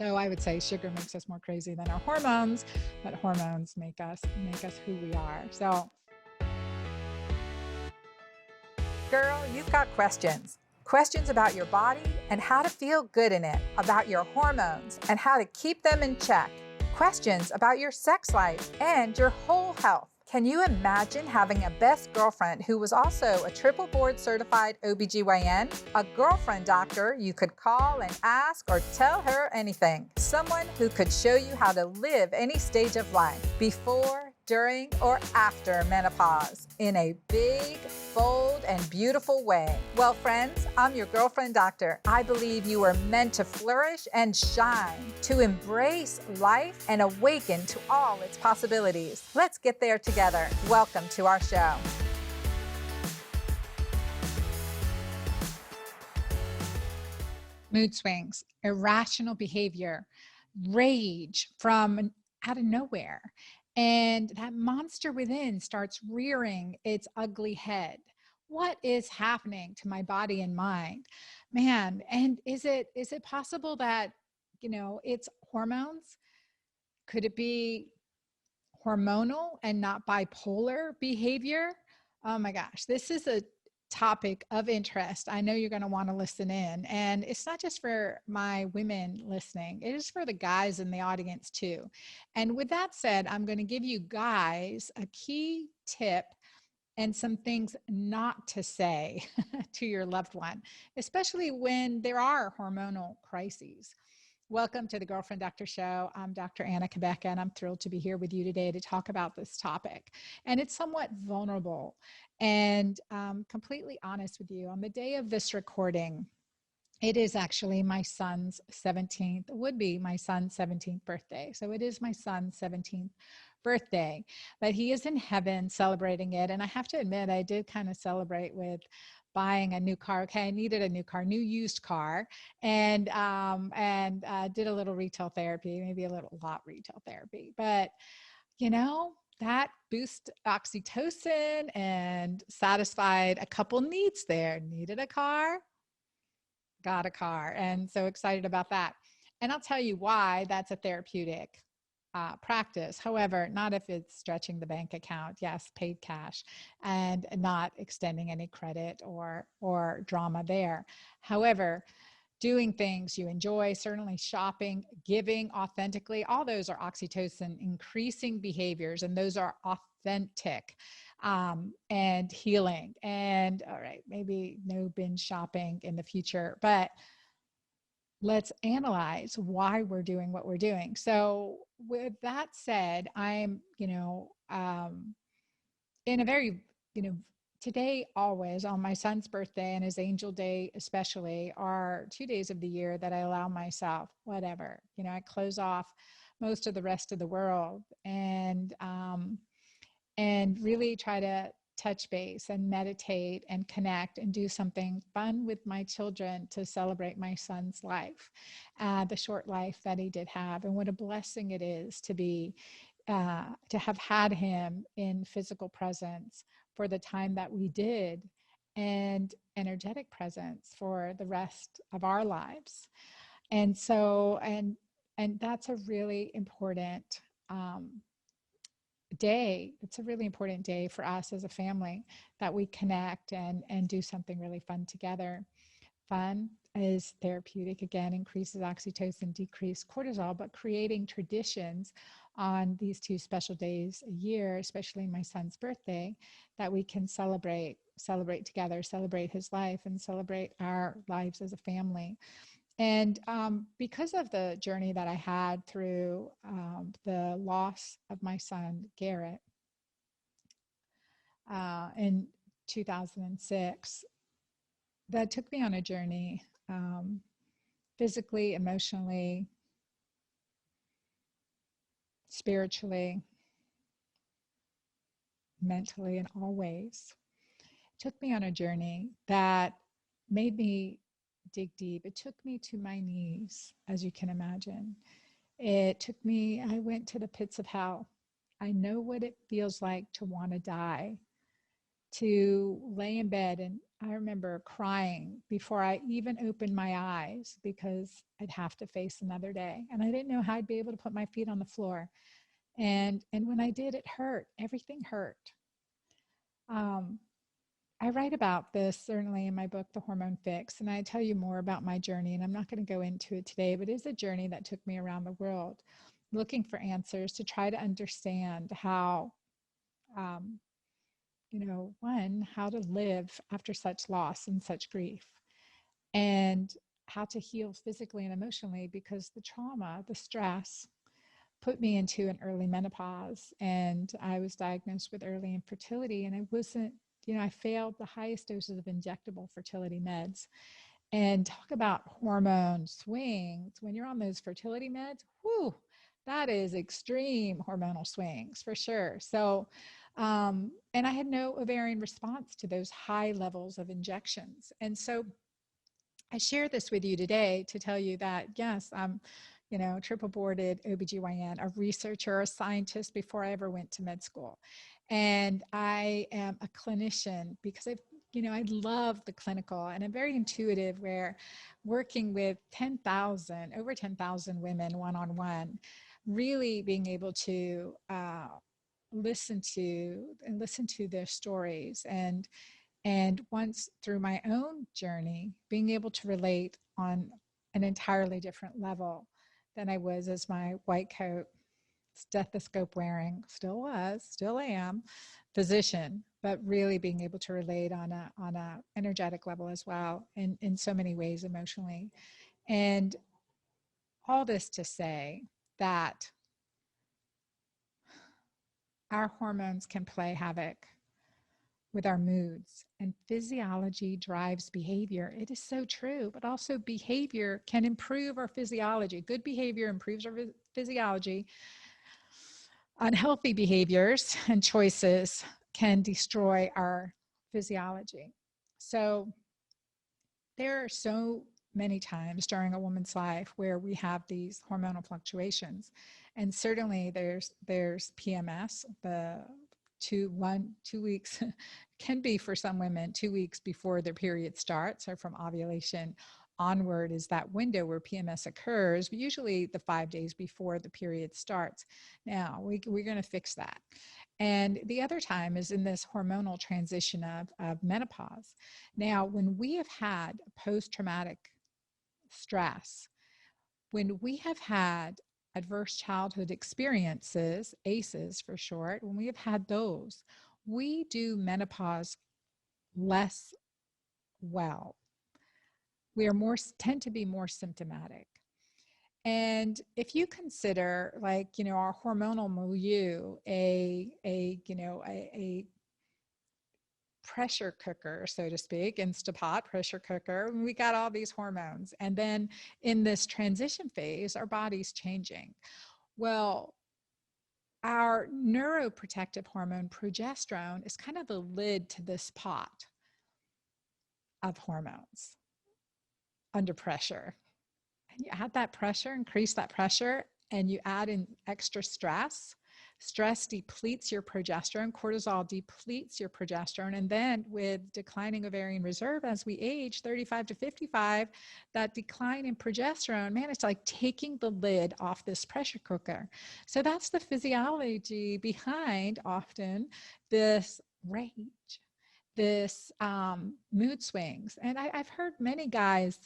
So I would say sugar makes us more crazy than our hormones, but hormones make us who we are. So, girl, you've got questions. Questions about your body and how to feel good in it, about your hormones and how to keep them in check. Questions about your sex life and your whole health. Can you imagine having a best girlfriend who was also a triple board certified OBGYN? A girlfriend doctor you could call and ask or tell her anything. Someone who could show you how to live any stage of life, before, during, or after menopause, in a big, bold, and beautiful way. Well, friends, I'm your girlfriend doctor. I believe you are meant to flourish and shine, to embrace life and awaken to all its possibilities. Let's get there together. Welcome to our show. Mood swings, irrational behavior, rage from out of nowhere. And that monster within starts rearing its ugly head. What is happening to my body and mind? Man, and is it possible that, it's hormones? Could it be hormonal and not bipolar behavior? Oh my gosh, this is a topic of interest. I know you're going to want to listen in. And it's not just for my women listening, it is for the guys in the audience too. And with that said, I'm going to give you guys a key tip and some things not to say to your loved one, especially when there are hormonal crises. Welcome to the Girlfriend Doctor Show. I'm Dr. Anna Cabeca, and I'm thrilled to be here with you today to talk about this topic. And it's somewhat vulnerable and completely honest with you. On the day of this recording, it is actually my son's 17th, would be my son's 17th birthday. So it is my son's 17th birthday, but he is in heaven celebrating it. And I have to admit, I did kind of celebrate with buying a new car. Okay, I needed a new car, new used car, and did a little retail therapy, maybe a lot retail therapy. But that boost oxytocin and satisfied a couple needs there. Needed a car, got a car, and so excited about that. And I'll tell you why that's a therapeutic practice. However, not if it's stretching the bank account. Yes, paid cash, and not extending any credit or drama there. However, doing things you enjoy, certainly shopping, giving authentically, all those are oxytocin increasing behaviors, and those are authentic and healing. And all right, maybe no binge shopping in the future, but let's analyze why we're doing what we're doing. So with that said, I'm, in a very, today, always on my son's birthday and his angel day, especially, are 2 days of the year that I allow myself, whatever, I close off most of the rest of the world and really try to touch base and meditate and connect and do something fun with my children to celebrate my son's life, the short life that he did have, and what a blessing it is to have had him in physical presence for the time that we did, and energetic presence for the rest of our lives. And so, and that's a really important day. It's a really important day for us as a family, that we connect and do something really fun together. Fun is therapeutic, again, increases oxytocin, decrease cortisol, but creating traditions on these 2 special days a year, especially my son's birthday, that we can celebrate together, celebrate his life, and celebrate our lives as a family. And because of the journey that I had through the loss of my son, Garrett, in 2006, that took me on a journey, physically, emotionally, spiritually, mentally, in all ways. It took me on a journey that made me dig deep. It took me to my knees, as you can imagine. I went to the pits of hell. I know what it feels like to want to die. to lay in bed. And I remember crying before I even opened my eyes because I'd have to face another day. And I didn't know how I'd be able to put my feet on the floor. And when I did, it hurt. Everything hurt. Um, I write about this certainly in my book, The Hormone Fix, and I tell you more about my journey, and I'm not going to go into it today, but it's a journey that took me around the world looking for answers to try to understand how, um, one, how to live after such loss and such grief, and how to heal physically and emotionally because the trauma, the stress, put me into an early menopause, and I was diagnosed with early infertility, and I wasn't, I failed the highest doses of injectable fertility meds. And talk about hormone swings. When you're on those fertility meds, whew, that is extreme hormonal swings for sure. So, and I had no ovarian response to those high levels of injections. And so I share this with you today to tell you that, yes, I'm, triple boarded OBGYN, a researcher, a scientist before I ever went to med school. And I am a clinician because I love the clinical, and I'm very intuitive, where working with over 10,000 women one-on-one, really being able to listen to their stories, and once through my own journey, being able to relate on an entirely different level than I was as my white coat, stethoscope wearing, still am, physician, but really being able to relate on a energetic level as well, in so many ways emotionally. And all this to say that our hormones can play havoc with our moods, and physiology drives behavior. It is so true, but also behavior can improve our physiology. Good behavior improves our physiology. Unhealthy behaviors and choices can destroy our physiology. So there are so many times during a woman's life where we have these hormonal fluctuations, and certainly there's PMS, the 2 weeks can be, for some women, 2 weeks before their period starts, or from ovulation onward is that window where PMS occurs, but usually the 5 days before the period starts. Now we're going to fix that. And the other time is in this hormonal transition of menopause. Now, when we have had post-traumatic stress, when we have had adverse childhood experiences, ACEs for short, when we have had those, we do menopause less well. We tend to be more symptomatic. And if you consider, our hormonal milieu, a pressure cooker, so to speak, Instapot pressure cooker, we got all these hormones. And then in this transition phase, our body's changing. Well, our neuroprotective hormone, progesterone, is kind of the lid to this pot of hormones under pressure. And you add that pressure, increase that pressure, and you add in extra stress. Stress depletes your progesterone. Cortisol depletes your progesterone. And then with declining ovarian reserve as we age, 35 to 55, that decline in progesterone, man, it's like taking the lid off this pressure cooker. So that's the physiology behind often this rage, this mood swings. And I've heard many guys,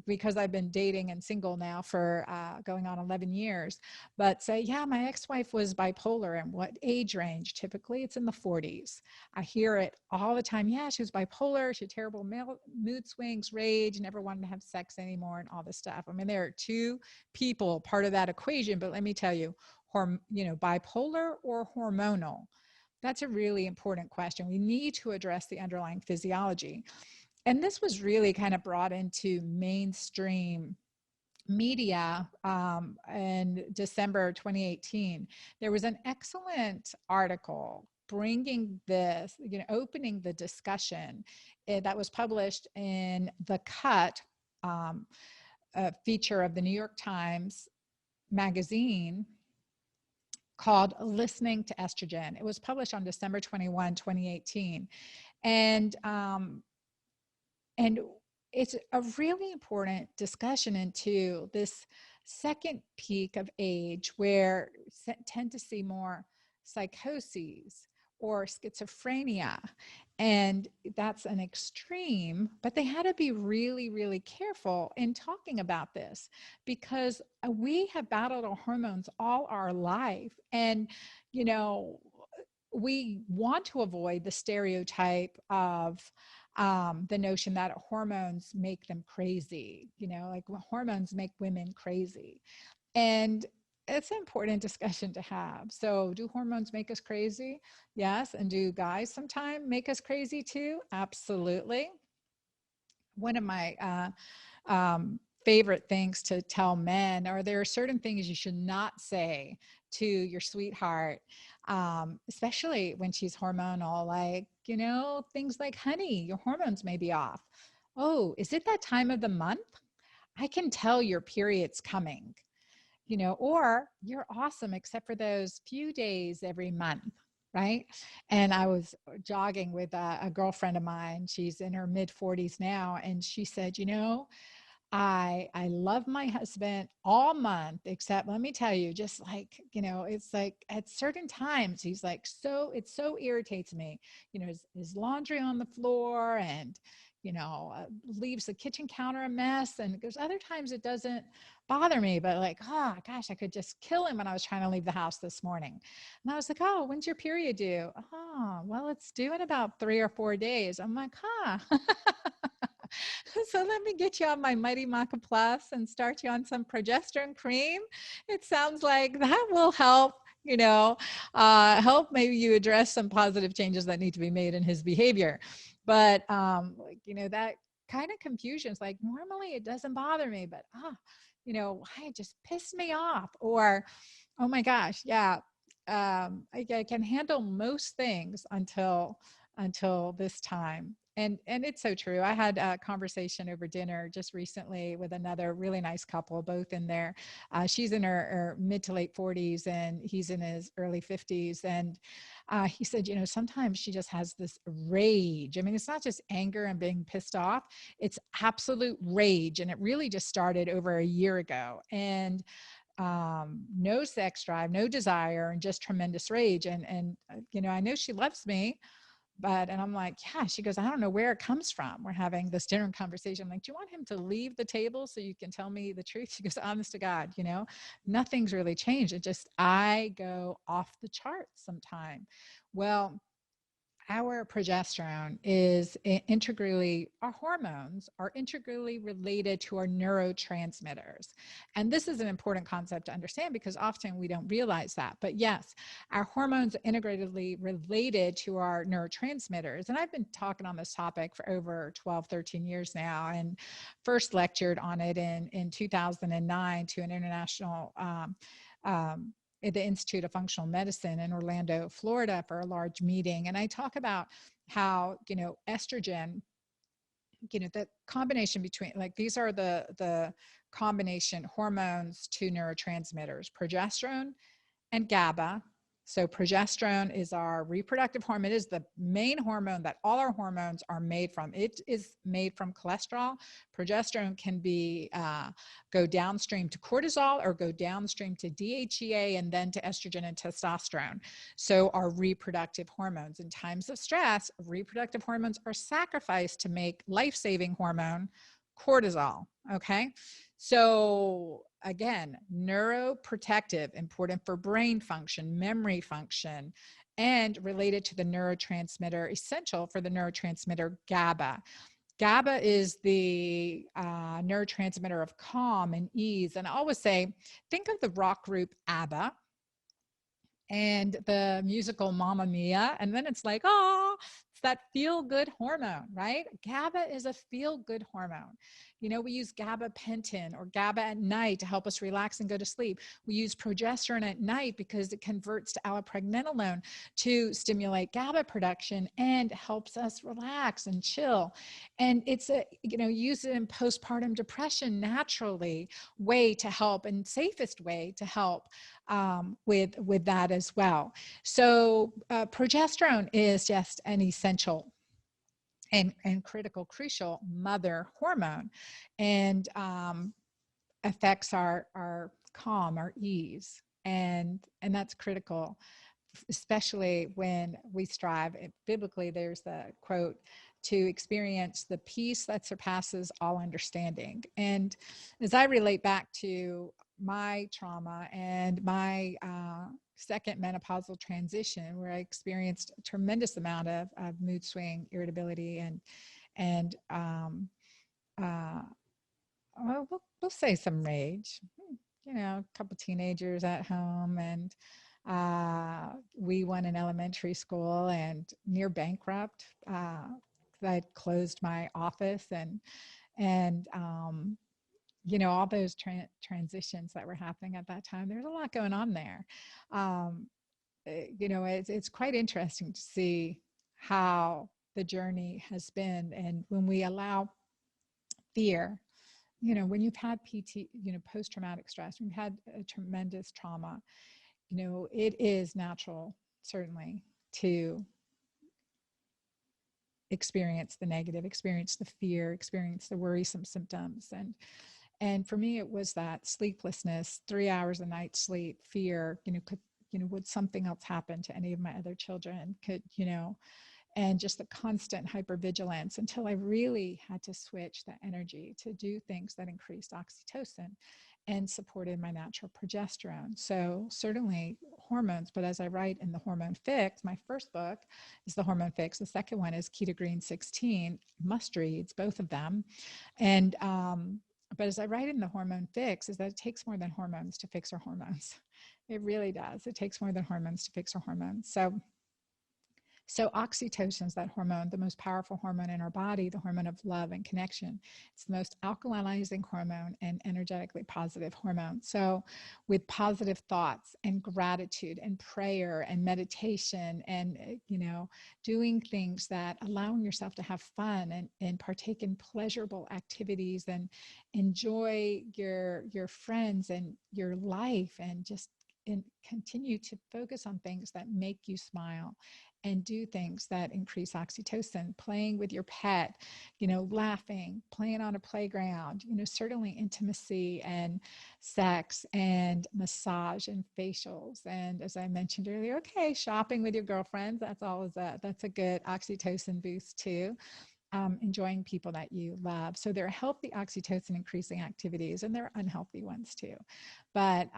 because I've been dating and single now for going on 11 years, but say, yeah, my ex-wife was bipolar. And what age range? Typically, it's in the 40s. I hear it all the time. Yeah, she was bipolar. She had terrible mood swings, rage, never wanted to have sex anymore, and all this stuff. I mean, there are two people part of that equation, but let me tell you, bipolar or hormonal? That's a really important question. We need to address the underlying physiology. And this was really kind of brought into mainstream media in December 2018. There was an excellent article bringing this, opening the discussion that was published in The Cut, a feature of the New York Times magazine, called Listening to Estrogen. It was published on December 21, 2018. And, um, and it's a really important discussion into this second peak of age where tend to see more psychoses or schizophrenia. And that's an extreme, but they had to be really, really careful in talking about this because we have battled our hormones all our life. And, you know, we want to avoid the stereotype of the notion that hormones make them crazy, like hormones make women crazy. And it's an important discussion to have. So, do hormones make us crazy? Yes. And do guys sometimes make us crazy too? Absolutely. One of my favorite things to tell men, or there are certain things you should not say to your sweetheart, especially when she's hormonal, like, things like, honey, your hormones may be off. Oh, is it that time of the month? I can tell your period's coming, or you're awesome except for those few days every month. Right. And I was jogging with a girlfriend of mine. She's in her mid 40s now. And she said, I love my husband all month, except let me tell you, just like, it's like at certain times, he's like, it so irritates me, his laundry on the floor and, leaves the kitchen counter a mess. And there's other times it doesn't bother me, but like, oh gosh, I could just kill him when I was trying to leave the house this morning. And I was like, oh, when's your period due? Oh, well, it's due in about 3 or 4 days. I'm like, huh. So let me get you on my Mighty Maca Plus and start you on some progesterone cream. It sounds like that will help, help maybe you address some positive changes that need to be made in his behavior. But, that kind of confusion is like, normally it doesn't bother me, but, it just pissed me off. Or, oh my gosh, yeah, I can handle most things until this time. And it's so true. I had a conversation over dinner just recently with another really nice couple, both in their, she's in her mid to late 40s and he's in his early 50s. And he said, sometimes she just has this rage. I mean, it's not just anger and being pissed off, it's absolute rage. And it really just started over a year ago. And no sex drive, no desire, and just tremendous rage. And I know she loves me, and I'm like, yeah. She goes, I don't know where it comes from. We're having this dinner conversation. I'm like, do you want him to leave the table so you can tell me the truth? She goes, honest to God, nothing's really changed. It just, I go off the charts sometime. Well, our progesterone is integrally, our hormones are integrally related to our neurotransmitters. And this is an important concept to understand because often we don't realize that. But yes, our hormones are integrally related to our neurotransmitters. And I've been talking on this topic for over 12, 13 years now, and first lectured on it in 2009 to an international at the Institute of Functional Medicine in Orlando, Florida for a large meeting. And I talk about how, estrogen, the combination between, like, these are the combination hormones to neurotransmitters, progesterone and GABA. So progesterone is our reproductive hormone. It is the main hormone that all our hormones are made from. It is made from cholesterol. Progesterone can be go downstream to cortisol or go downstream to DHEA and then to estrogen and testosterone. So our reproductive hormones. In times of stress, reproductive hormones are sacrificed to make life-saving hormone, cortisol. Okay. So again, neuroprotective, important for brain function, memory function, and related to the neurotransmitter, essential for the neurotransmitter GABA. GABA is the neurotransmitter of calm and ease. And I always say, think of the rock group ABBA and the musical Mamma Mia. And then it's like, oh, It's that feel-good hormone, right? GABA is a feel-good hormone. You know, we use gabapentin or GABA at night to help us relax and go to sleep. We use progesterone at night because it converts to allopregnanolone to stimulate GABA production and helps us relax and chill. And it's a, you know, use it in postpartum depression naturally way to help, and safest way to help with that as well. So progesterone is just an essential and crucial mother hormone, and affects our calm, our ease, and that's critical, especially when we strive. Biblically, there's the quote, to experience the peace that surpasses all understanding. And as I relate back to my trauma and my second menopausal transition, where I experienced a tremendous amount of mood swing, irritability, and well, we'll say some rage. You know, a couple teenagers at home, and we won an elementary school and near bankrupt. I'd closed my office, and you know, all those transitions that were happening at that time. There's a lot going on there. Um, you know, it's quite interesting to see how the journey has been, and when we allow fear, you know, when you've had PT, you know, post-traumatic stress, when you've had a tremendous trauma, you know, it is natural, certainly, to experience the negative, experience the fear, experience the worrisome symptoms. And for me, it was that sleeplessness, 3 hours a night sleep, fear, you know, could, you know, would something else happen to any of my other children? Could, you know, and just the constant hypervigilance, until I really had to switch the energy to do things that increased oxytocin and supported my natural progesterone. So certainly hormones, but as I write in the Hormone Fix, my first book is the Hormone Fix. The second one is Keto Green 16, must reads, both of them. And, but as I write in the Hormone Fix, is that it takes more than hormones to fix our hormones. It really does. It takes more than hormones to fix our hormones. So oxytocin is that hormone, the most powerful hormone in our body, the hormone of love and connection. It's the most alkalizing hormone and energetically positive hormone. So with positive thoughts and gratitude and prayer and meditation and, you know, doing things that allowing yourself to have fun and partake in pleasurable activities and enjoy your friends and your life, and just continue to focus on things that make you smile, and do things that increase oxytocin, playing with your pet, you know, laughing, playing on a playground, you know, certainly intimacy and sex and massage and facials. And as I mentioned earlier, okay, shopping with your girlfriends, that's a good oxytocin boost too. Enjoying people that you love. So there are healthy oxytocin increasing activities, and there are unhealthy ones too. But,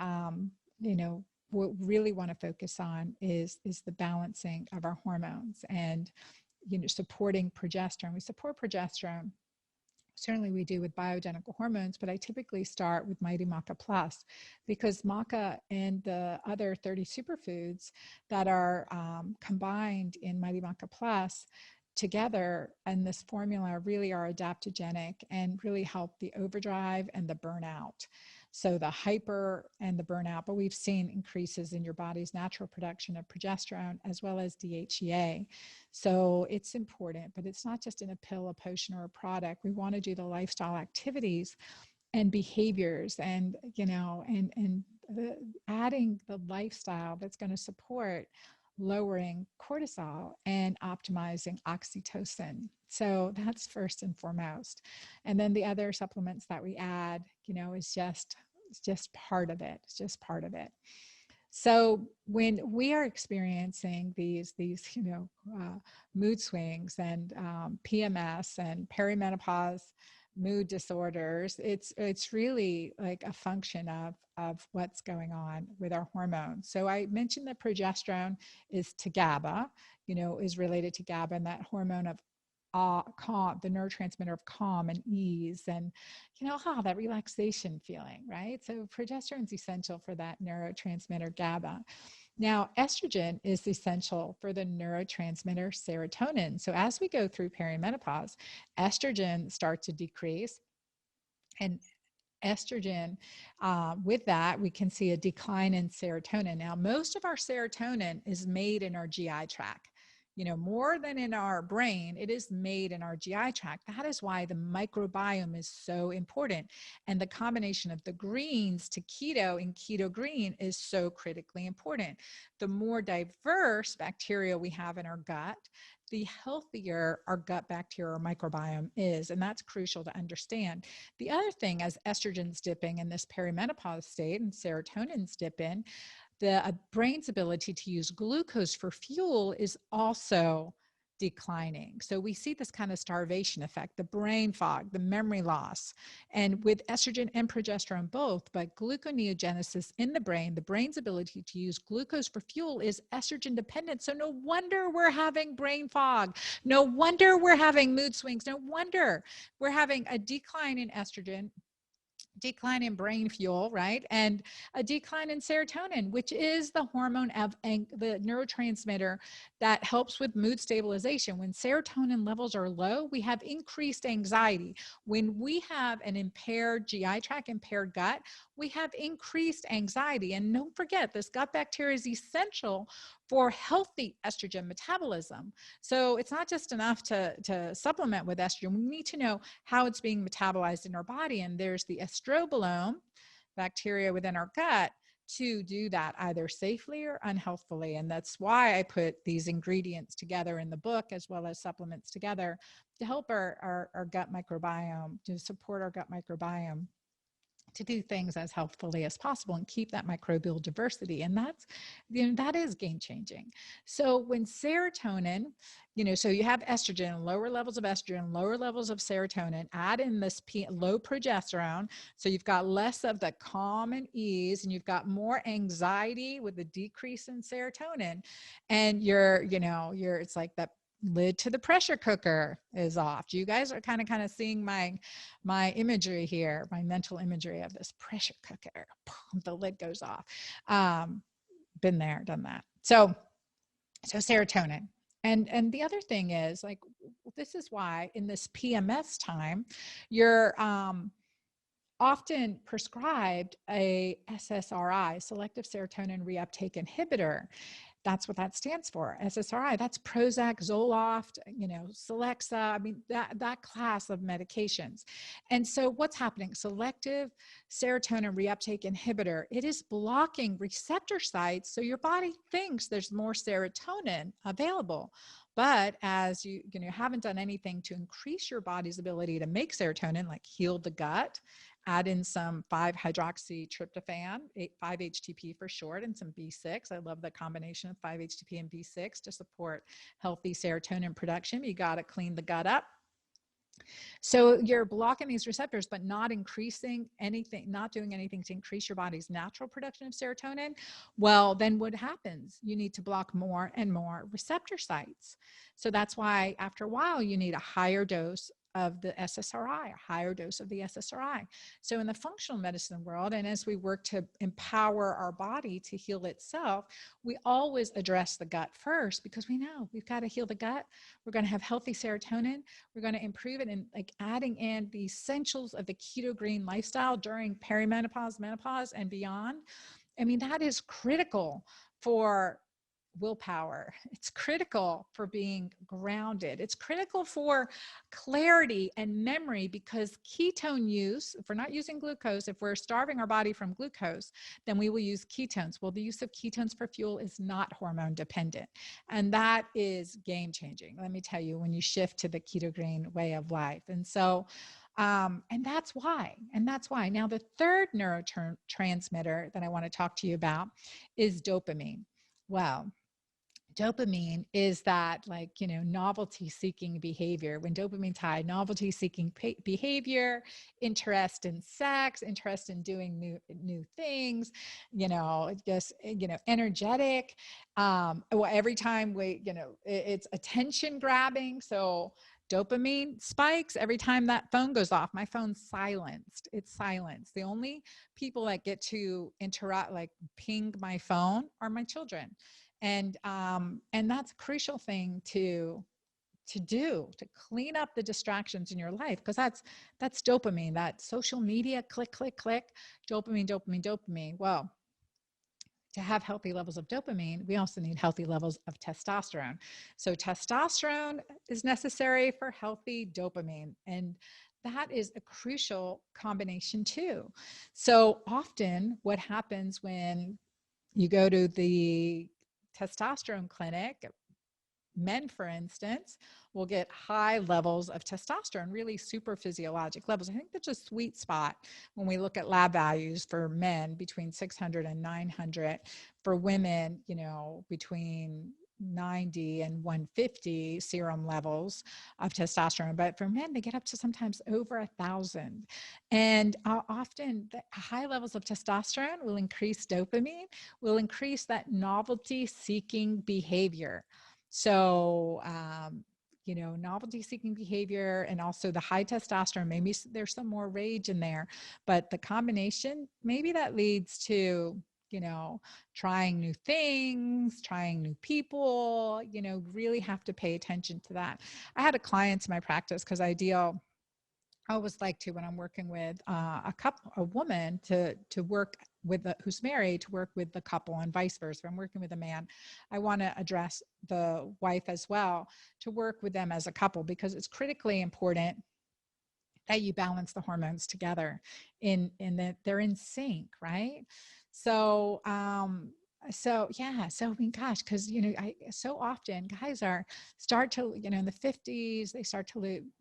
you know, what we really want to focus on is the balancing of our hormones, and, you know, supporting progesterone. We support progesterone. Certainly we do with bioidentical hormones, but I typically start with Mighty Maca Plus, because maca and the other 30 superfoods that are combined in Mighty Maca Plus together in this formula really are adaptogenic and really help the overdrive and the burnout. So the hyper and the burnout, but we've seen increases in your body's natural production of progesterone as well as DHEA. So it's important, but it's not just in a pill, a potion, or a product. We want to do the lifestyle activities and behaviors, and, you know, and adding the lifestyle that's going to support lowering cortisol and optimizing oxytocin. So that's first and foremost. And then the other supplements that we add, you know, is just part of it. It's just part of it. So when we are experiencing these you know, mood swings and PMS and perimenopause mood disorders, it's really like a function of what's going on with our hormones. So I mentioned that progesterone is to GABA, you know, is related to GABA, and that hormone of calm, the neurotransmitter of calm and ease, and that relaxation feeling, right? So progesterone is essential for that neurotransmitter GABA. Now, estrogen is essential for the neurotransmitter serotonin. So as we go through perimenopause, estrogen starts to decrease, and estrogen, with that, we can see a decline in serotonin. Now, most of our serotonin is made in our GI tract. More than in our brain, it is made in our GI tract. That is why the microbiome is so important. And the combination of the greens to keto and keto green is so critically important. The more diverse bacteria we have in our gut, the healthier our gut bacteria or microbiome is. And that's crucial to understand. The other thing, as estrogen's dipping in this perimenopause state and serotonin's dipping, the brain's ability to use glucose for fuel is also declining. So we see this kind of starvation effect, the brain fog, the memory loss, and with estrogen and progesterone both, but gluconeogenesis in the brain's ability to use glucose for fuel is estrogen dependent. So no wonder we're having brain fog. No wonder we're having mood swings. No wonder we're having a decline in estrogen, decline in brain fuel, right? And a decline in serotonin, which is the hormone of the neurotransmitter that helps with mood stabilization. When serotonin levels are low, we have increased anxiety. When we have an impaired GI tract, impaired gut, we have increased anxiety. And don't forget, this gut bacteria is essential for healthy estrogen metabolism. So it's not just enough to supplement with estrogen. We need to know how it's being metabolized in our body. And there's the estrobolome bacteria within our gut to do that either safely or unhealthfully. And that's why I put these ingredients together in the book, as well as supplements together, to help our gut microbiome, to support our gut microbiome, to do things as healthfully as possible and keep that microbial diversity. And that's, that is game changing. So when serotonin, so you have estrogen, lower levels of estrogen, lower levels of serotonin, add in this low progesterone. So you've got less of the calm and ease, and you've got more anxiety with the decrease in serotonin. And it's like that lid to the pressure cooker is off. You guys are kind of seeing my imagery here, my mental imagery of this pressure cooker. The lid goes off. Been there, done that. So serotonin. And the other thing is, like, this is why in this PMS time, you're often prescribed a SSRI, selective serotonin reuptake inhibitor. That's what that stands for, SSRI. That's Prozac, Zoloft, Celexa. I mean, that class of medications. And so what's happening? Selective serotonin reuptake inhibitor, it is blocking receptor sites. So your body thinks there's more serotonin available. But as you haven't done anything to increase your body's ability to make serotonin, like heal the gut, add in some 5-hydroxytryptophan, 5-HTP for short, and some B6. I love the combination of 5-HTP and B6 to support healthy serotonin production. You got to clean the gut up. So you're blocking these receptors, but not increasing anything, not doing anything to increase your body's natural production of serotonin. Well, then what happens? You need to block more and more receptor sites. So that's why after a while, you need a higher dose of the SSRI, a higher dose of the SSRI. So in the functional medicine world, and as we work to empower our body to heal itself, we always address the gut first, because we know we've got to heal the gut. We're going to have healthy serotonin. We're going to improve it, and like adding in the essentials of the keto green lifestyle during perimenopause, menopause, and beyond. I mean, that is critical for willpower. It's critical for being grounded. It's critical for clarity and memory, because ketone use, if we're not using glucose, if we're starving our body from glucose, then we will use ketones. Well, the use of ketones for fuel is not hormone dependent. And that is game changing. Let me tell you, when you shift to the keto green way of life. And so, and that's why. Now, the third neurotransmitter that I want to talk to you about is dopamine. Well, dopamine is that, like, novelty seeking behavior. When dopamine's high, novelty seeking behavior, interest in sex, interest in doing new things, just, energetic. Well, every time it's attention grabbing. So dopamine spikes every time that phone goes off. My phone's silenced. It's silenced. The only people that get to interrupt, like ping my phone, are my children. And that's a crucial thing to do, to clean up the distractions in your life, because that's dopamine, that social media, click, click, click, dopamine, dopamine, dopamine. Well, to have healthy levels of dopamine, we also need healthy levels of testosterone. So testosterone is necessary for healthy dopamine, and that is a crucial combination too. So often what happens when you go to the testosterone clinic, men, for instance, will get high levels of testosterone, really super physiologic levels. I think that's a sweet spot when we look at lab values for men between 600 and 900. For women, between 90 and 150 serum levels of testosterone. But for men, they get up to sometimes over 1,000. And often the high levels of testosterone will increase dopamine, will increase that novelty seeking behavior. So, novelty seeking behavior, and also the high testosterone, maybe there's some more rage in there, but the combination, maybe that leads to, trying new things, trying new people, really have to pay attention to that. I had a client in my practice, because I always like to, when I'm working with a woman, to work with who's married, to work with the couple, and vice versa. If I'm working with a man, I want to address the wife as well, to work with them as a couple, because it's critically important that you balance the hormones together in that they're in sync, right? So, I mean, gosh, because I so often guys start to, in the 50s,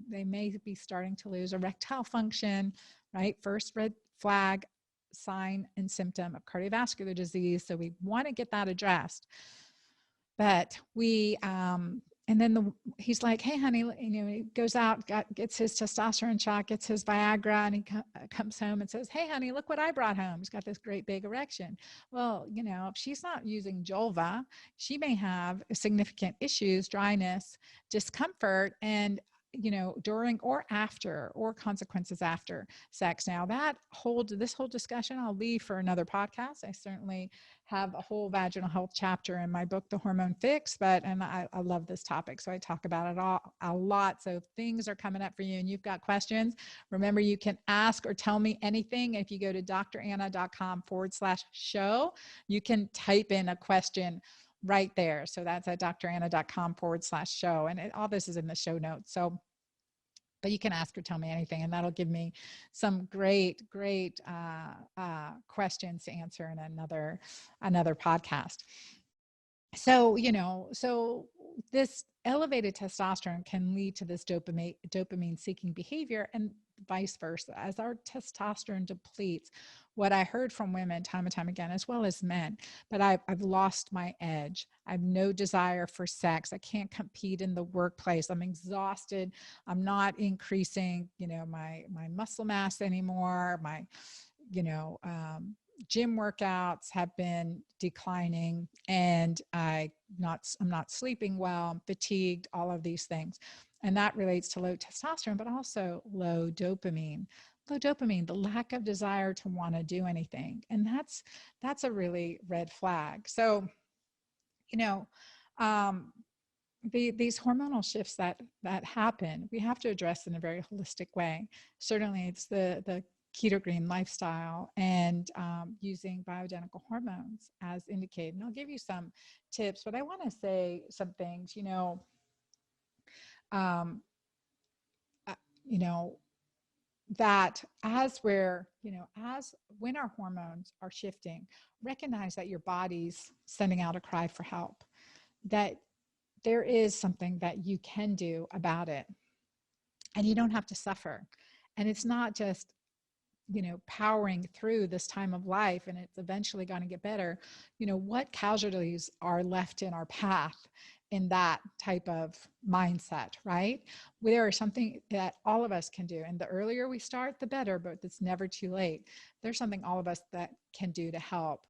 they may be starting to lose erectile function, right? First red flag sign and symptom of cardiovascular disease. So we want to get that addressed. But and then he's like, hey, honey, he goes out, gets his testosterone shot, gets his Viagra, and he comes home and says, hey, honey, look what I brought home. He's got this great big erection. Well, if she's not using Jolva, she may have significant issues, dryness, discomfort, and during or after, or consequences after sex. Now this whole discussion I'll leave for another podcast. I certainly have a whole vaginal health chapter in my book, The Hormone Fix, and I love this topic. So I talk about it a lot. So if things are coming up for you and you've got questions, remember, you can ask or tell me anything. If you go to dranna.com/show, you can type in a question right there. So that's at dranna.com/show. And all this is in the show notes. So, but you can ask or tell me anything, and that'll give me some great questions to answer in another podcast. So, so this elevated testosterone can lead to this dopamine seeking behavior, and vice versa. As our testosterone depletes, what I heard from women time and time again, as well as men, but I've lost my edge. I have no desire for sex. I can't compete in the workplace. I'm exhausted. I'm not increasing, my muscle mass anymore. My, gym workouts have been declining, and I'm not sleeping well, I'm fatigued, all of these things. And that relates to low testosterone, but also low dopamine. Low dopamine, the lack of desire to want to do anything. And that's a really red flag. So, um, these hormonal shifts that happen, we have to address in a very holistic way. Certainly, it's the Keto Green lifestyle, and using bioidentical hormones as indicated. And I'll give you some tips, but I want to say some things. Um, uh, you know, that as when our hormones are shifting, recognize that your body's sending out a cry for help, that there is something that you can do about it, and you don't have to suffer. And it's not just, powering through this time of life and it's eventually going to get better. What casualties are left in our path in that type of mindset, right? There is something that all of us can do. And the earlier we start, the better, but it's never too late. There's something all of us that can do to help.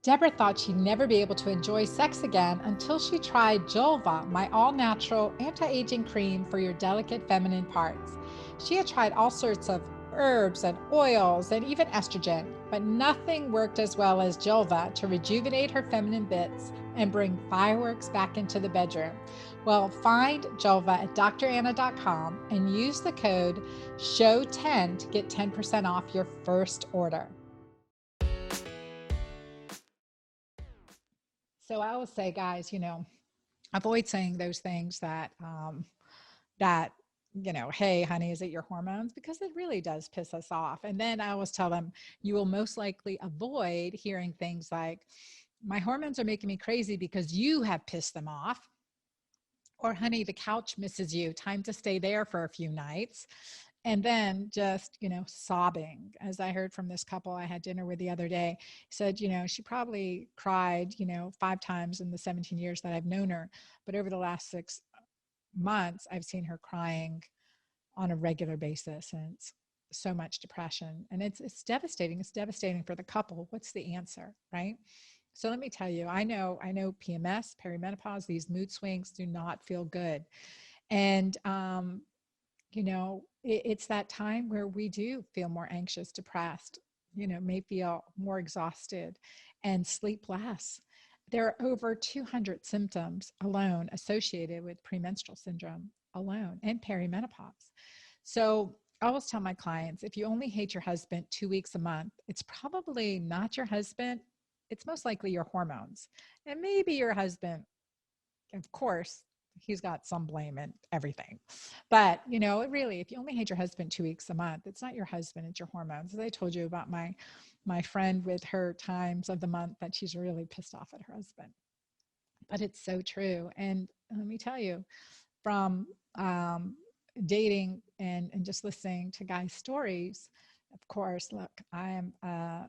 Deborah thought she'd never be able to enjoy sex again until she tried Jolva, my all-natural anti-aging cream for your delicate feminine parts. She had tried all sorts of herbs and oils and even estrogen, but nothing worked as well as Jolva to rejuvenate her feminine bits and bring fireworks back into the bedroom. Well, find Jolva at dranna.com and use the code SHOW10 to get 10% off your first order. So I always say, guys, avoid saying those things that, hey, honey, is it your hormones? Because it really does piss us off. And then I always tell them, you will most likely avoid hearing things like, my hormones are making me crazy because you have pissed them off. Or, honey, the couch misses you. Time to stay there for a few nights. And then just, sobbing. As I heard from this couple I had dinner with the other day, said, she probably cried, 5 times in the 17 years that I've known her. But over the last 6 months, I've seen her crying on a regular basis. And it's so much depression. And it's devastating. It's devastating for the couple. What's the answer, right? So let me tell you, I know PMS, perimenopause, these mood swings do not feel good. And, it's that time where we do feel more anxious, depressed, may feel more exhausted and sleep less. There are over 200 symptoms alone associated with premenstrual syndrome alone and perimenopause. So I always tell my clients, if you only hate your husband 2 weeks a month, it's probably not your husband. It's most likely your hormones. And maybe your husband, of course, he's got some blame in everything. But, really, if you only hate your husband 2 weeks a month, it's not your husband, it's your hormones. As I told you about my friend with her times of the month that she's really pissed off at her husband. But it's so true. And let me tell you, from dating and just listening to guys' stories, of course, look, I am a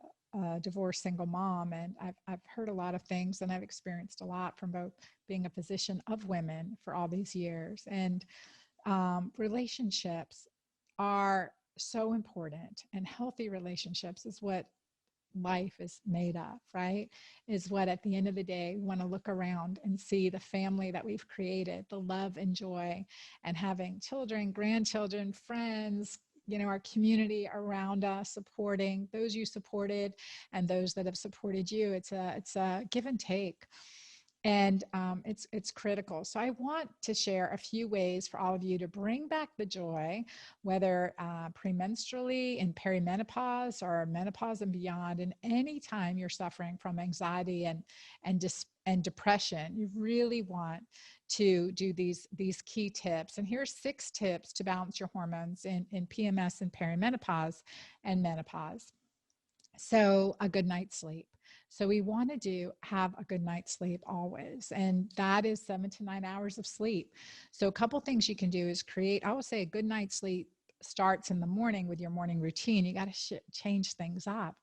divorced single mom, and I've heard a lot of things, and I've experienced a lot from both being a physician of women for all these years. And relationships are so important, and healthy relationships is what life is made of, right? Is what at the end of the day, we want to look around and see the family that we've created, the love and joy, and having children, grandchildren, friends, our community around us, supporting those you supported and those that have supported you. It's a give and take. And it's critical. So I want to share a few ways for all of you to bring back the joy, whether premenstrually, in perimenopause, or menopause and beyond. And any time you're suffering from anxiety and depression, you really want to do these key tips. And here's 6 tips to balance your hormones in PMS and perimenopause and menopause. So a good night's sleep. So we want to have a good night's sleep always. And that is 7 to 9 hours of sleep. So a couple things you can do is create, I would say a good night's sleep starts in the morning with your morning routine. You got to change things up.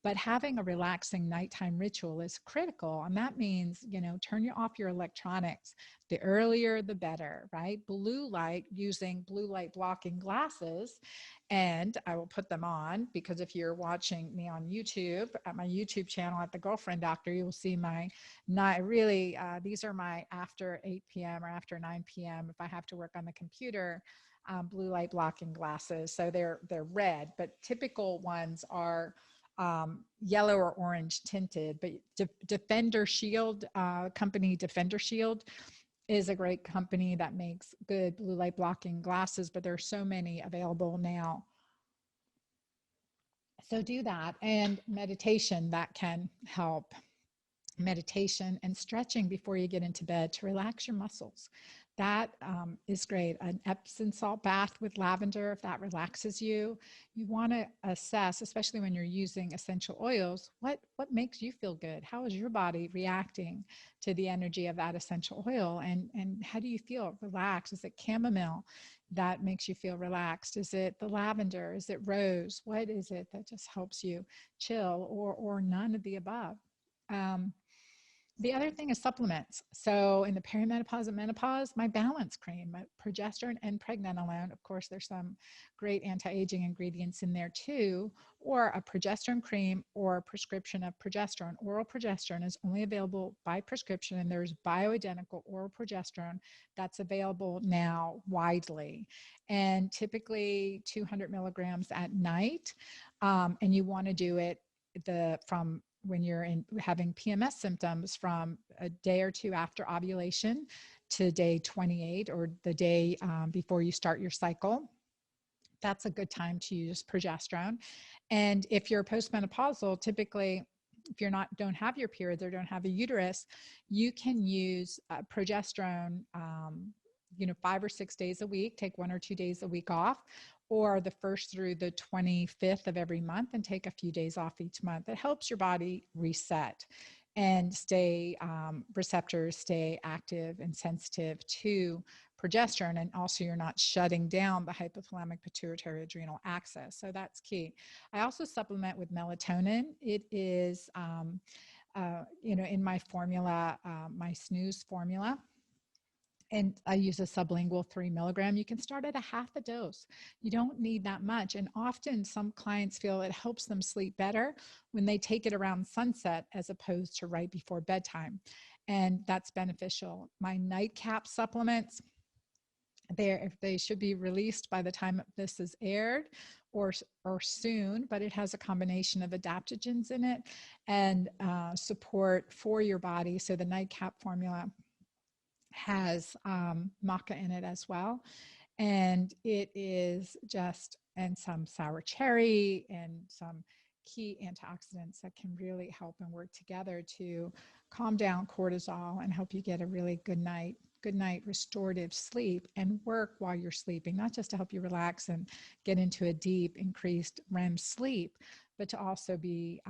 But having a relaxing nighttime ritual is critical. And that means, turn off your electronics. The earlier, the better, right? Blue light, using blue light blocking glasses. And I will put them on, because if you're watching me on YouTube, at my YouTube channel at The Girlfriend Doctor, you will see these are my after 8 p.m. or after 9 p.m. if I have to work on the computer, blue light blocking glasses. So they're red, but typical ones are yellow or orange tinted. But Defender Shield, company Defender Shield, is a great company that makes good blue light blocking glasses, but there are so many available now. So do that. And meditation, that can help. Meditation and stretching before you get into bed to relax your muscles. That is great. An Epsom salt bath with lavender, if that relaxes you. You want to assess, especially when you're using essential oils, what makes you feel good? How is your body reacting to the energy of that essential oil? And how do you feel? Relaxed? Is it chamomile that makes you feel relaxed? Is it the lavender? Is it rose? What is it that just helps you chill, or none of the above? The other thing is supplements. So in the perimenopause and menopause, my balance cream, my progesterone and pregnenolone. Of course, there's some great anti-aging ingredients in there too, or a progesterone cream or a prescription of progesterone. Oral progesterone is only available by prescription, and there's bioidentical oral progesterone that's available now widely. And typically 200 milligrams at night. And you want to do it from when you're having PMS symptoms from a day or two after ovulation to day 28 or the day before you start your cycle. That's a good time to use progesterone. And if you're postmenopausal, typically, if don't have your periods or don't have a uterus, you can use progesterone, 5 or 6 days a week, take 1 or 2 days a week off, or the 1st through the 25th of every month and take a few days off each month. It helps your body reset and receptors stay active and sensitive to progesterone. And also you're not shutting down the hypothalamic pituitary adrenal axis. So that's key. I also supplement with melatonin. It is, in my formula, my snooze formula. And I use a sublingual 3 milligram. You can start at a half a dose. You don't need that much. And often some clients feel it helps them sleep better when they take it around sunset as opposed to right before bedtime. And that's beneficial. My nightcap supplements, they should be released by the time this is aired or soon, but it has a combination of adaptogens in it and support for your body. So the nightcap formula has maca in it as well. And it is and some sour cherry and some key antioxidants that can really help and work together to calm down cortisol and help you get a really good night restorative sleep and work while you're sleeping, not just to help you relax and get into a deep increased REM sleep, but to also be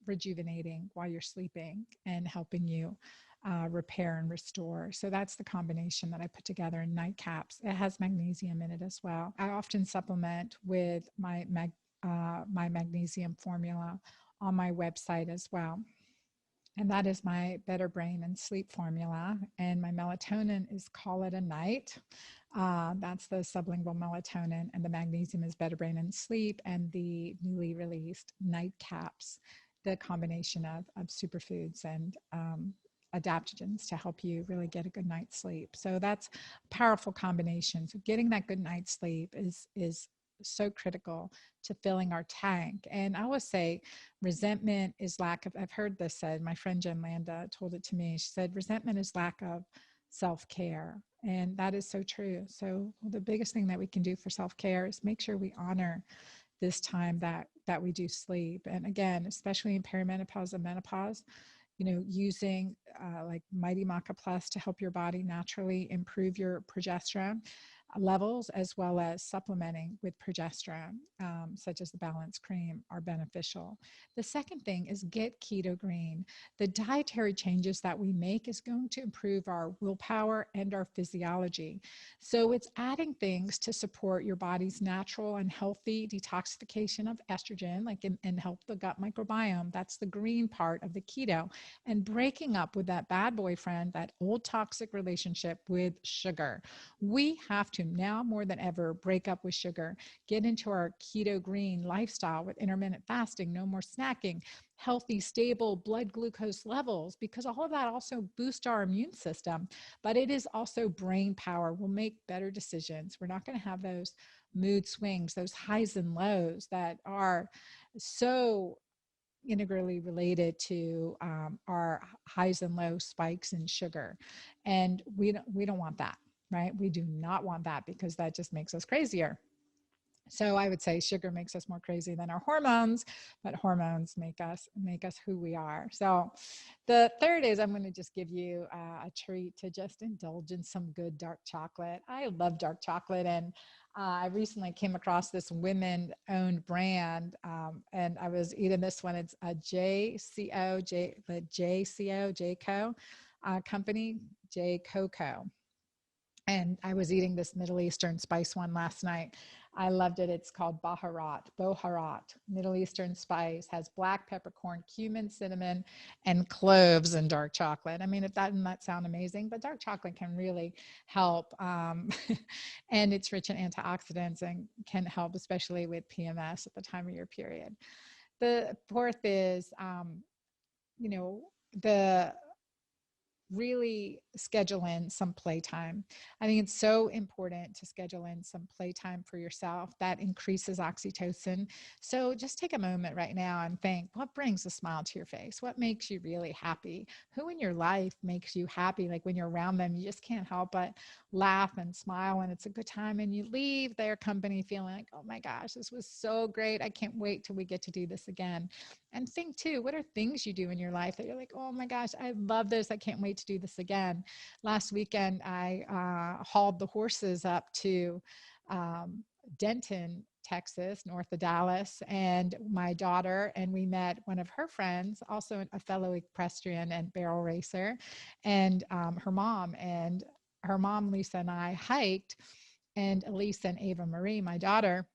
rejuvenating while you're sleeping and helping you repair and restore. So that's the combination that I put together in nightcaps. It has magnesium in it as well. I often supplement with my magnesium formula on my website as well. And that is my Better Brain and Sleep formula. And my melatonin is Call It a Night. That's the sublingual melatonin. And the magnesium is Better Brain and Sleep. And the newly released nightcaps, the combination of superfoods and adaptogens to help you really get a good night's sleep. So that's a powerful combination. So getting that good night's sleep is so critical to filling our tank. And I always say resentment is lack of, I've heard this said, my friend Jen Landa told it to me. She said, resentment is lack of self-care. And that is so true. So the biggest thing that we can do for self-care is make sure we honor this time that we do sleep. And again, especially in perimenopause and menopause, using like Mighty Maca Plus to help your body naturally improve your progesterone levels, as well as supplementing with progesterone, such as the balance cream, are beneficial. The second thing is get Keto Green. The dietary changes that we make is going to improve our willpower and our physiology. So it's adding things to support your body's natural and healthy detoxification of estrogen, and help the gut microbiome. That's the green part of the keto, and breaking up with that bad boyfriend, that old toxic relationship with sugar. We have to now more than ever break up with sugar, get into our Keto Green lifestyle with intermittent fasting, no more snacking, healthy, stable blood glucose levels, because all of that also boosts our immune system, but it is also brain power. We'll make better decisions. We're not going to have those mood swings, those highs and lows that are so integrally related to our highs and low spikes in sugar. And we don't want that, right? We do not want that, because that just makes us crazier. So I would say sugar makes us more crazy than our hormones, but hormones make us who we are. So the third is, I'm going to just give you a treat to just indulge in some good dark chocolate. I love dark chocolate, and I recently came across this women-owned brand, and I was eating this one. It's a JCO company, J Coco. And I was eating this Middle Eastern spice one last night. I loved it. It's called Boharat, Middle Eastern spice, has black peppercorn, cumin, cinnamon, and cloves in dark chocolate. I mean, if that doesn't that sound amazing, but dark chocolate can really help. And it's rich in antioxidants and can help, especially with PMS at the time of your period. The fourth is, you know, the really schedule in some playtime. I think it's so important to schedule in some playtime for yourself. That increases oxytocin. So just take a moment right now and think, what brings a smile to your face? What makes you really happy? Who in your life makes you happy? Like when you're around them, you just can't help but laugh and smile and it's a good time. And you leave their company feeling like, oh my gosh, this was so great. I can't wait till we get to do this again. And think too, what are things you do in your life that you're like, oh my gosh, I love this. I can't wait to do this again. Last weekend, I hauled the horses up to Denton, Texas, north of Dallas, and my daughter, and we met one of her friends, also a fellow equestrian and barrel racer, and her mom. And her mom, Lisa, and I hiked, and Elisa and Ava Marie, my daughter,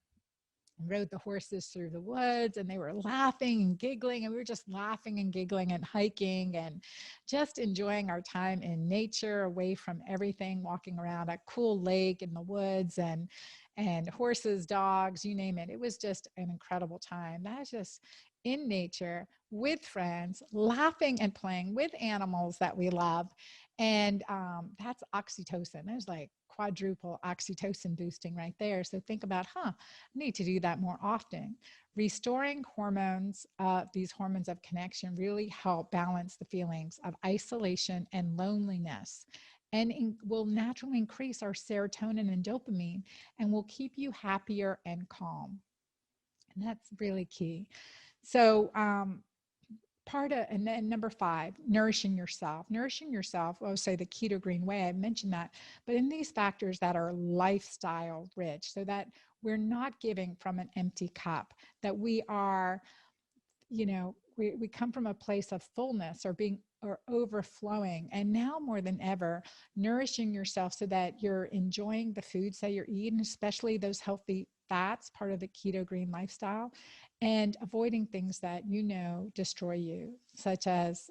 rode the horses through the woods, and they were laughing and giggling, and we were just laughing and giggling and hiking and just enjoying our time in nature, away from everything, walking around a cool lake in the woods, and horses, dogs, you name it. It was just an incredible time. That's just in nature with friends, laughing and playing with animals that we love. And that's oxytocin. There's like quadruple oxytocin boosting right there. So think about, I need to do that more often. Restoring hormones, these hormones of connection, really help balance the feelings of isolation and loneliness, and will naturally increase our serotonin and dopamine, and will keep you happier and calm. And that's really key. So, and then number 5, nourishing yourself. Nourishing yourself, I would say the Keto Green way, I mentioned that, but in these factors that are lifestyle rich, so that we're not giving from an empty cup, that we are, we come from a place of fullness or being or overflowing. And now more than ever, nourishing yourself so that you're enjoying the foods that you're eating, especially those healthy fats, part of the Keto Green lifestyle, and avoiding things that destroy you, such as,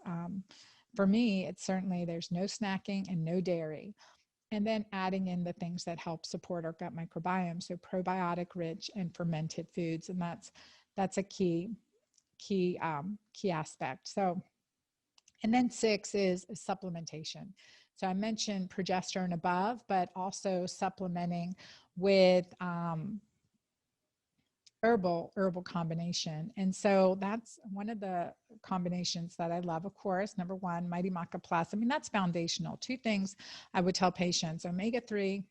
for me, it's certainly there's no snacking and no dairy. And then adding in the things that help support our gut microbiome, so probiotic rich and fermented foods. And that's a key aspect. So, and then 6 is supplementation. So I mentioned progesterone above, but also supplementing with herbal combination. And so that's one of the combinations that I love. Of course, number 1, Mighty Maca Plus. I mean, that's foundational. 2 things I would tell patients: omega-3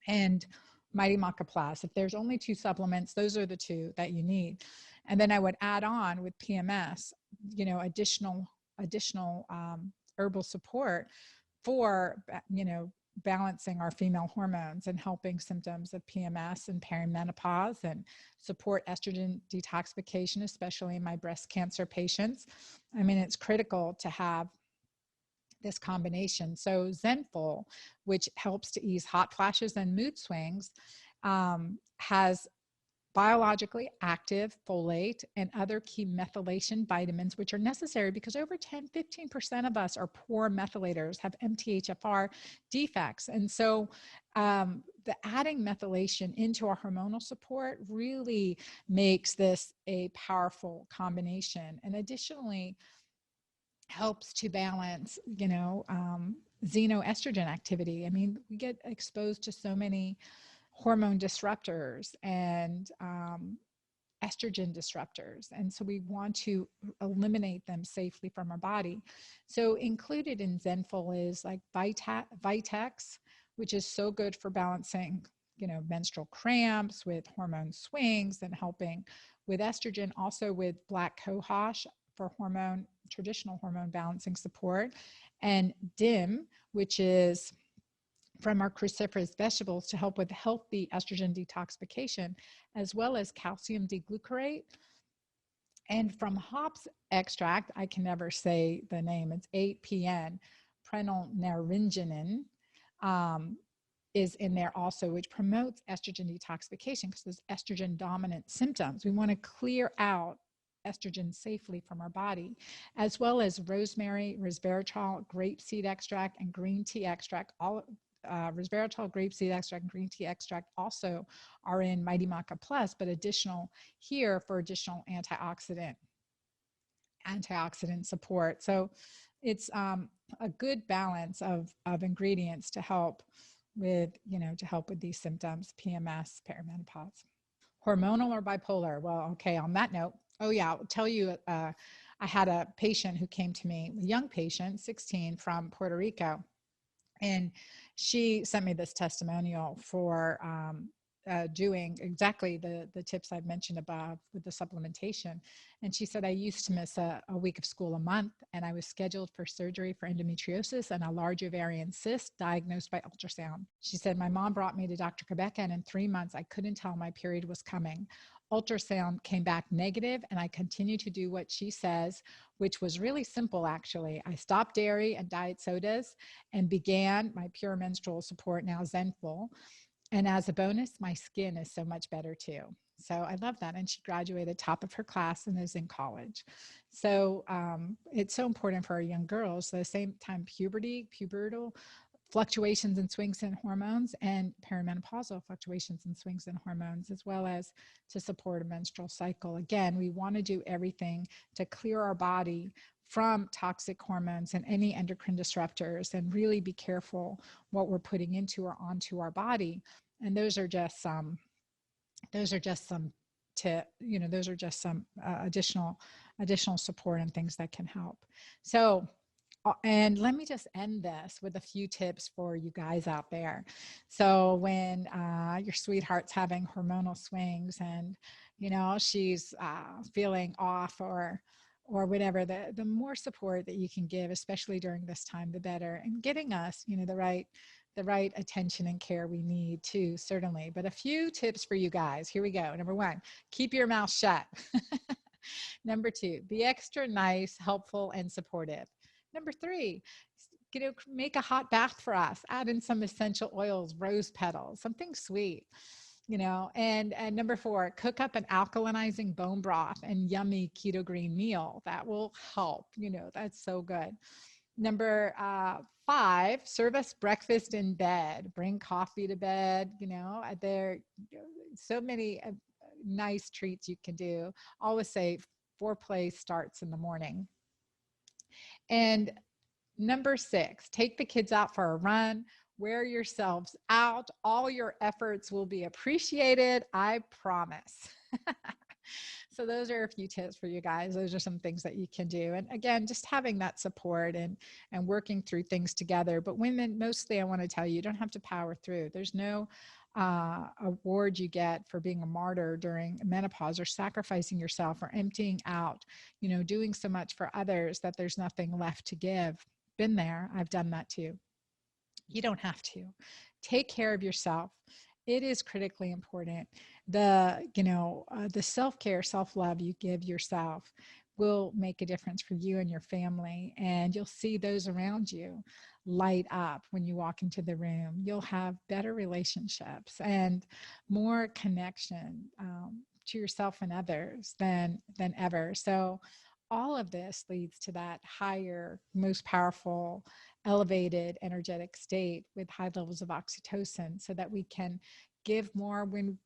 and Mighty Maca Plus. If there's only 2 supplements, those are the 2 that you need. And then I would add on with PMS, additional herbal support for, balancing our female hormones and helping symptoms of PMS and perimenopause, and support estrogen detoxification, especially in my breast cancer patients. I mean, it's critical to have this combination. So Zenful, which helps to ease hot flashes and mood swings, has biologically active folate and other key methylation vitamins, which are necessary because over 10-15% of us are poor methylators, have MTHFR defects. And so the adding methylation into our hormonal support really makes this a powerful combination. And additionally, helps to balance, xenoestrogen activity. I mean, we get exposed to so many hormone disruptors and estrogen disruptors. And so we want to eliminate them safely from our body. So included in Zenful is like Vitex, which is so good for balancing, menstrual cramps, with hormone swings, and helping with estrogen, also with black cohosh for traditional hormone balancing support, and DIM, which is from our cruciferous vegetables to help with healthy estrogen detoxification, as well as calcium D-glucarate. And from hops extract, I can never say the name, it's 8-PN, prenylnaringenin, is in there also, which promotes estrogen detoxification because those estrogen dominant symptoms. We want to clear out estrogen safely from our body, as well as rosemary, resveratrol, grapeseed extract, and green tea extract. All resveratrol, grapeseed extract, and green tea extract also are in Mighty Maca Plus, but additional here for additional antioxidant support. So it's a good balance of ingredients to help with, these symptoms, PMS, perimenopause. Hormonal or bipolar? Well, okay, on that note, oh yeah, I'll tell you, I had a patient who came to me, a young patient, 16, from Puerto Rico, and she sent me this testimonial for doing exactly the tips I've mentioned above with the supplementation. And she said, I used to miss a week of school a month, and I was scheduled for surgery for endometriosis and a large ovarian cyst diagnosed by ultrasound. She said, my mom brought me to Dr. Cabeca, and in 3 months, I couldn't tell my period was coming. Ultrasound came back negative, and I continued to do what she says, which was really simple, actually. I stopped dairy and diet sodas and began my pure menstrual support, now Zenful. And as a bonus, my skin is so much better too. So I love that. And she graduated top of her class and is in college. So it's so important for our young girls. At the same time, pubertal fluctuations and swings in hormones, and perimenopausal fluctuations and swings in hormones, as well as to support a menstrual cycle. Again, we want to do everything to clear our body from toxic hormones and any endocrine disruptors, and really be careful what we're putting into or onto our body. And those are just some additional support and things that can help. So, and let me just end this with a few tips for you guys out there. So when your sweetheart's having hormonal swings and, she's feeling off or whatever, the more support that you can give, especially during this time, the better. And getting us, the right attention and care we need too, certainly. But a few tips for you guys. Here we go. Number 1, keep your mouth shut. Number 2, be extra nice, helpful, and supportive. Number 3, make a hot bath for us. Add in some essential oils, rose petals, something sweet. And number 4, cook up an alkalinizing bone broth and yummy Keto Green meal. That will help. That's so good. Number 5, serve us breakfast in bed. Bring coffee to bed. There are so many nice treats you can do. Always say foreplay starts in the morning. And number 6, take the kids out for a run. Wear yourselves out. All your efforts will be appreciated. I promise. So those are a few tips for you guys. Those are some things that you can do. And again, just having that support and working through things together. But women, mostly I want to tell you, you don't have to power through. There's no award you get for being a martyr during menopause, or sacrificing yourself, or emptying out, doing so much for others that there's nothing left to give. Been there. I've done that too. You don't have to. Take care of yourself. It is critically important. The self-care, self-love you give yourself will make a difference for you and your family. And you'll see those around you light up when you walk into the room. You'll have better relationships and more connection to yourself and others than ever. So all of this leads to that higher, most powerful, elevated energetic state with high levels of oxytocin, so that we can give more when,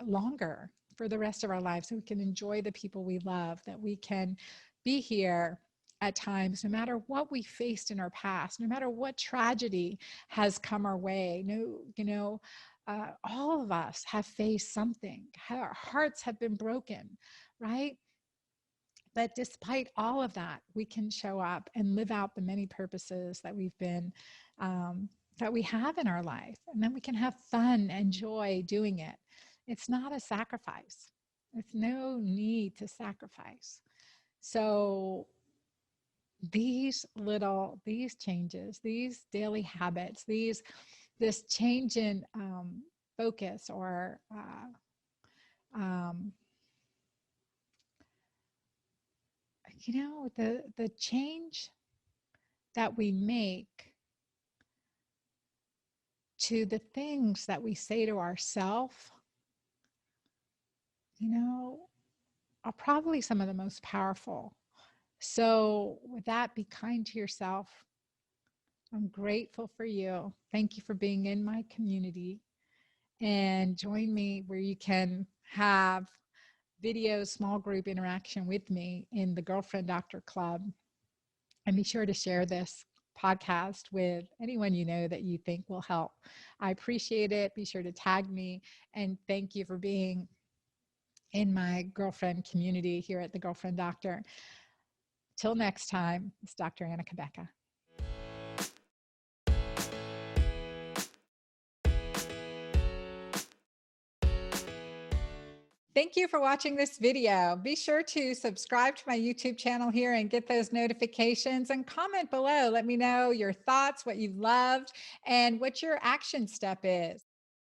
longer for the rest of our lives, so we can enjoy the people we love, that we can be here at times, no matter what we faced in our past, no matter what tragedy has come our way. All of us have faced something. Our hearts have been broken, right? But despite all of that, we can show up and live out the many purposes that that we have in our life. And then we can have fun and joy doing it. It's not a sacrifice. There's no need to sacrifice. So these changes, these daily habits, this change in focus, or the change that we make to the things that we say to ourselves, you know, are probably some of the most powerful. So, with that, be kind to yourself. I'm grateful for you. Thank you for being in my community, and join me where you can have video small group interaction with me in the Girlfriend Doctor Club. And be sure to share this podcast with anyone you know that you think will help. I appreciate it. Be sure to tag me, and thank you for being in my girlfriend community here at the Girlfriend Doctor. Till next time, it's Dr. Anna Cabeca. Thank you for watching this video. Be sure to subscribe to my YouTube channel here and get those notifications, and comment below. Let me know your thoughts, what you've loved, and what your action step is.